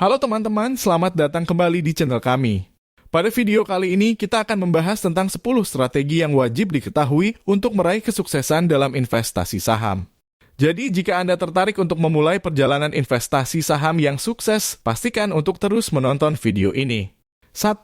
Halo teman-teman, selamat datang kembali di channel kami. Pada video kali ini, kita akan membahas tentang 10 strategi yang wajib diketahui untuk meraih kesuksesan dalam investasi saham. Jadi, jika Anda tertarik untuk memulai perjalanan investasi saham yang sukses, pastikan untuk terus menonton video ini. 1.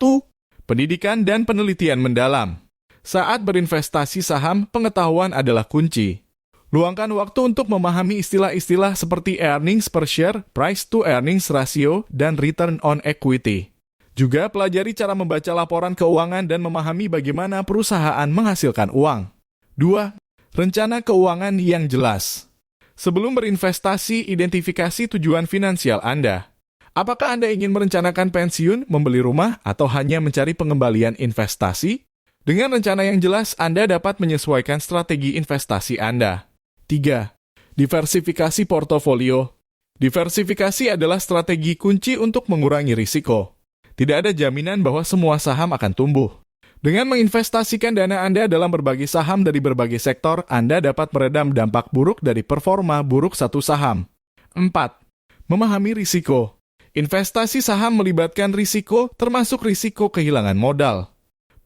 Pendidikan dan penelitian mendalam. Saat berinvestasi saham, pengetahuan adalah kunci. Luangkan waktu untuk memahami istilah-istilah seperti earnings per share, price to earnings ratio, dan return on equity. Juga pelajari cara membaca laporan keuangan dan memahami bagaimana perusahaan menghasilkan uang. 2. Rencana keuangan yang jelas. Sebelum berinvestasi, identifikasi tujuan finansial Anda. Apakah Anda ingin merencanakan pensiun, membeli rumah, atau hanya mencari pengembalian investasi? Dengan rencana yang jelas, Anda dapat menyesuaikan strategi investasi Anda. 3. Diversifikasi portofolio. Diversifikasi adalah strategi kunci untuk mengurangi risiko. Tidak ada jaminan bahwa semua saham akan tumbuh. Dengan menginvestasikan dana Anda dalam berbagai saham dari berbagai sektor, Anda dapat meredam dampak buruk dari performa buruk satu saham. 4. Memahami risiko. Investasi saham melibatkan risiko, termasuk risiko kehilangan modal.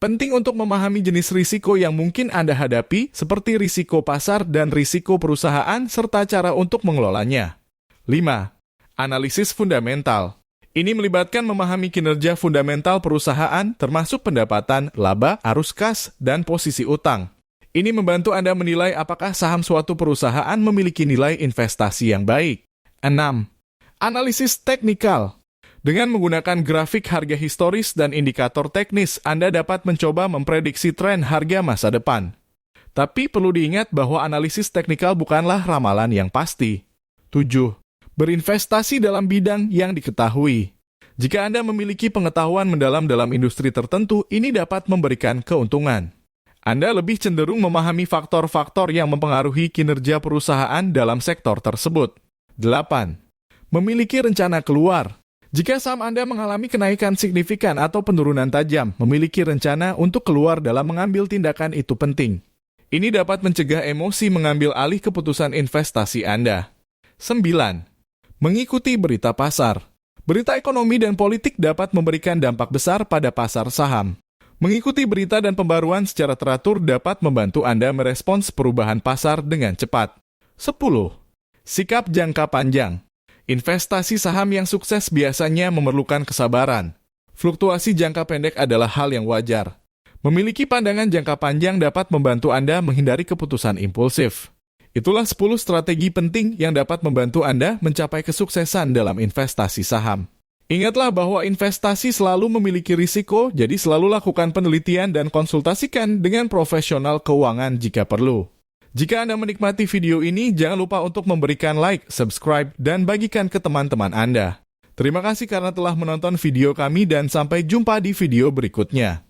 Penting untuk memahami jenis risiko yang mungkin Anda hadapi, seperti risiko pasar dan risiko perusahaan, serta cara untuk mengelolanya. 5. Analisis fundamental. Ini melibatkan memahami kinerja fundamental perusahaan, termasuk pendapatan, laba, arus kas, dan posisi utang. Ini membantu Anda menilai apakah saham suatu perusahaan memiliki nilai investasi yang baik. 6. Analisis teknikal. Dengan menggunakan grafik harga historis dan indikator teknis, Anda dapat mencoba memprediksi tren harga masa depan. Tapi perlu diingat bahwa analisis teknikal bukanlah ramalan yang pasti. 7. Berinvestasi dalam bidang yang diketahui. Jika Anda memiliki pengetahuan mendalam dalam industri tertentu, ini dapat memberikan keuntungan. Anda lebih cenderung memahami faktor-faktor yang mempengaruhi kinerja perusahaan dalam sektor tersebut. 8. Memiliki rencana keluar. Jika saham Anda mengalami kenaikan signifikan atau penurunan tajam, memiliki rencana untuk keluar dalam mengambil tindakan itu penting. Ini dapat mencegah emosi mengambil alih keputusan investasi Anda. 9. Mengikuti berita pasar. Berita ekonomi dan politik dapat memberikan dampak besar pada pasar saham. Mengikuti berita dan pembaruan secara teratur dapat membantu Anda merespons perubahan pasar dengan cepat. 10. Sikap jangka panjang. Investasi saham yang sukses biasanya memerlukan kesabaran. Fluktuasi jangka pendek adalah hal yang wajar. Memiliki pandangan jangka panjang dapat membantu Anda menghindari keputusan impulsif. Itulah 10 strategi penting yang dapat membantu Anda mencapai kesuksesan dalam investasi saham. Ingatlah bahwa investasi selalu memiliki risiko, jadi selalu lakukan penelitian dan konsultasikan dengan profesional keuangan jika perlu. Jika Anda menikmati video ini, jangan lupa untuk memberikan like, subscribe, dan bagikan ke teman-teman Anda. Terima kasih karena telah menonton video kami dan sampai jumpa di video berikutnya.